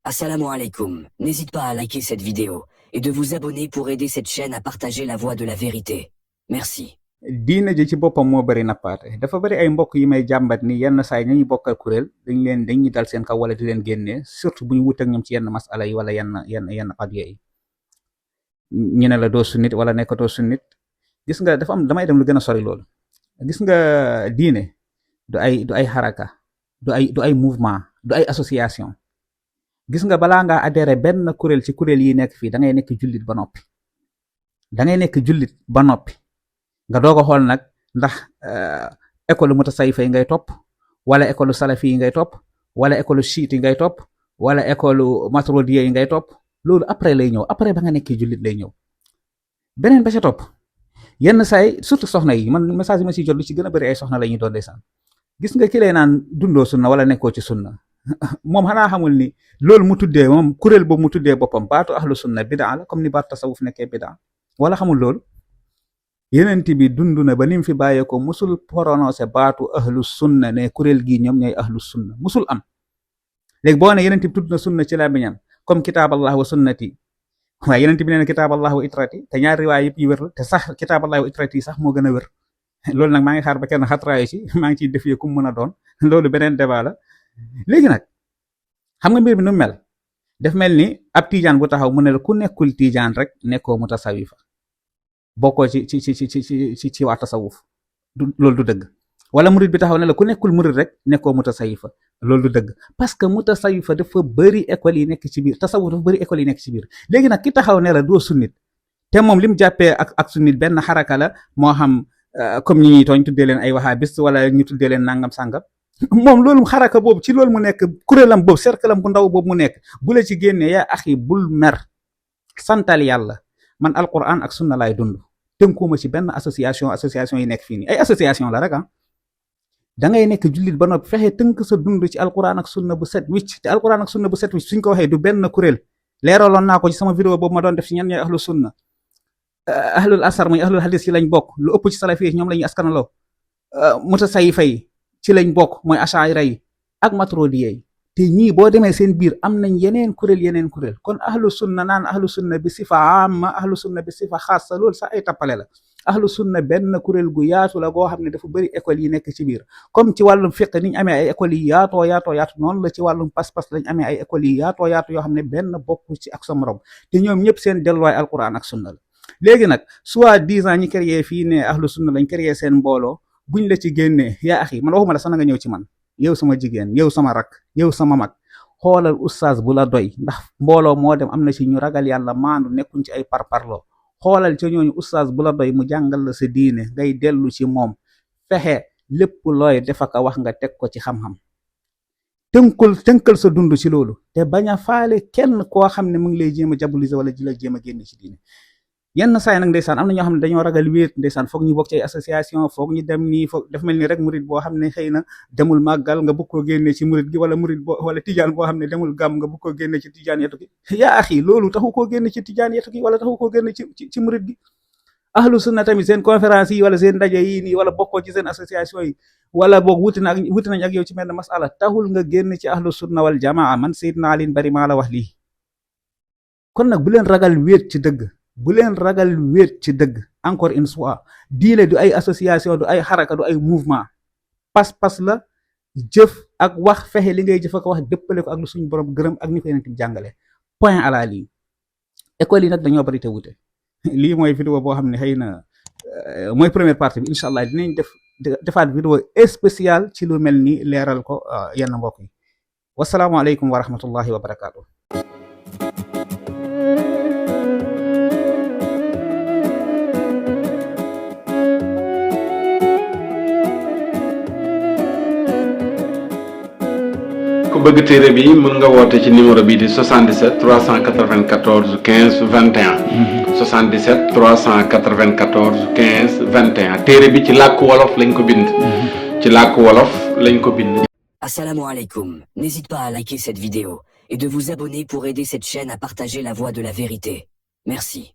Assalamu alaikum. N'hésite pas à liker cette vidéo et de vous abonner pour aider cette chaîne à partager la voie de la vérité. Merci. diine ji ci boppam moo bari nappaate dafa bari ay mbokk yi may jàmbat ni yenn saa yi ñuy bokkal kuréel dañuy dal seen kaw wala di leen génnee surtout bu ñu wut ak ñoom ci yenn masala yi wala yenn qadiya yi ñu ne la doo sunnit wala nekkatoo sunnit gis nga dafa am damay dem lu gën a sori loolu gis nga diine du ay xaraka du ay mouvement du ay association gis nga balaa ngaa adhéré benn kuréel ci kuréel yi nekk fii da ngay nekk jullit ba noppi nga doog a xool nag ndax école mutasawwifa yi ngay topp wala école salafi yi ngay topp wala école chiite yi ngay topp wala école maturidiya yi ngay topp loolu après lay ñëw après ba nga nekkee jullit lay ñëw. beneen ba ca topp yenn saay surtout soxna yi man message yi ma siy jot lu ci gën a bëri ay soxna la ñuy doon ndeysaan gis nga ki lay naan dundoo sunna wala nekkoo ci sunna moom xanaa xamul ni loolu mu tuddee moom kuréel boobu mu tuddee boppam baatu ahlu sunna bidaa la comme ni baatu tasawuf nekkee bidaa wala xamul loolu. yenent bi dund na ba nim fi bàyyeeko musul prononcé baatu ahlu sunna ne kuréel gii ñoom ñooy ahlu sunna musul am léegi boo ne yenent bi tudd na sunna ci làmmiñam comme kitaaballah wa sunnati waaye yenent bi nee na kitaaballah wa itrati te ñaari riwaay yëpp yi wér la te sax kitaaballah wa itrati sax moo gën a wér loolu nag maa ngi xaar ba kenn xatraayu ci maa ngi ciy def kum mën a doon loolu beneen débat la léegi nag xam nga mbir mi nu mel def mel ni ab tiijaan bu taxaw mu ne la ku nekkul tiijaan rek nekkoo mutasawifa bokkoo ci waa tasawuf loolu du dëgg wala murid bi taxaw ne la ku nekkul murid rek nekkoo mutasawifa loolu du dëgg parce que mutasawifa dafa bëri école yi nekk ci biir tasawuf dafa bëri école yi nekk ci biir léegi nag ki taxaw ne la doo sunnit te moom li mu jàppee ak sunnit benn xaraka la moo xam comme ñi ñuy tooñ tuddee leen ay wahabist wala ñu tuddee leen nangam sàngam moom loolu xaraka boobu ci loolu mu nekk kuréelam boobu cercle am bu ndaw boobu mu nekk bu la ci génnee yaa axi bul mer santal yàlla man alquran ak sunna laay dund tënkuuma ci benn association yi nekk fii nii ay association la rek da ngay nekk jullit ba noppi fexe tënk sa dund ci alquran ak sunna bu set wicc te alquran ak sunna bu set wicc suñ ko waxee du benn kuréel leeraloon naa ko ci sama vidéo boobu ma doon def ci ñan ñooy ahlu sunna ahlul asar muy ahlul hadis ci lañ bokk lu ëpp ci salafi ñoom la ñuy askanaloo mutasawifa yi ci lañ bokk mooy ashaira yi ak maturidiya yi te ñii boo demee seen biir am nañ yeneen kuréel kon ahlu sunna naan ahlu sunna bi sifa amma ahlu sunna bi sifa xaasa loolu sax ay tappale la ahlu sunna benn kuréel gu yaatu la goo xam ne dafa bëri école yi nekk ci biir comme ci wàllum fiqh niñ amee ay écoles yi yaatoo noonu la ci wàllum pas-pas lañ amee ay écoles yi yaatoo yoo xam ne benn bokk ci ak sa morom te ñoom ñëpp seen delluwaay alquran ak sunna la léegi nag soit 10 ans ñi créé fii ne ahlu sunna lañ créé seen mbooloo buñ la ci génnee yaa axi man waxuma la sax na nga ñëw ci man yow sama jigéen yow sama rak yow sama mag xoolal oustaz bu la doy ndax mbooloo moo dem am na ci ñu ragal yàlla maandu nekkuñ ci ay parparloo xoolal ca ñooñu oustaz bu la doy mu jàngal la sa diine ngay dellu ci moom fexe lépp looy defaka wax nga teg ko ci xam-xam tënkal sa dund ci loolu te bañ a faale kenn koo xam ne mu ngi lay jéem a diaboliser wala di la jéem a génne ci diine yenn saay nag ndeysaan am na ñoo xam ne dañoo ragal wéet ndeysaan foog ñu bokk ci ay association foog ñu dem nii foog daf mel ni rek murid boo xam ne xëy na demul màggal nga bëgg koo génne ci murid gi wala murid wala tijaan boo xam ne demul gàmm nga bëgg koo génne ci tijaan yetu gi yaa axi loolu taxu koo génne ci tijaan yetu gi wala taxu koo génne ci murid gi ahlu sunna tamit seen conférence yi wala seen ndaje yi nii wala bokkoo ci seen association yi wala boog wuti nañ ak yow ci mel ne masala taxul nga génn ci ahlu sunna wal jamaa man Seydina Ali bari maa la wax lii kon nag bu leen ragal wéet ci dëgg encore une fois diine du ay association du ay xaraka du ay mouvement pas-pas la jëf ak wax fexe li ngay jëf ak wax dëppale ko ak lu suñu borom gërëm ak ni ko yonent bi jàngale point à la ligne école yi nag dañoo bari te wute lii mooy vidéo boo xam ne xëy na mooy première partie bi incha allah dinañ defaat vidéo spéciale ci lu mel ni leeral ko yenn mbokk yi wasalaamualeykum wa rahmatullahi wa barakaatu. ku bëgg téere bi mën nga woote ci numéro bi di 77 394 15 21 77 394 15 21 téere bi ci làkku wolof lañ ko bind Assalamu alaikum. N'hésite pas à liker cette vidéo et de vous abonner pour aider cette chaîne à partager la voie de la vérité. Merci.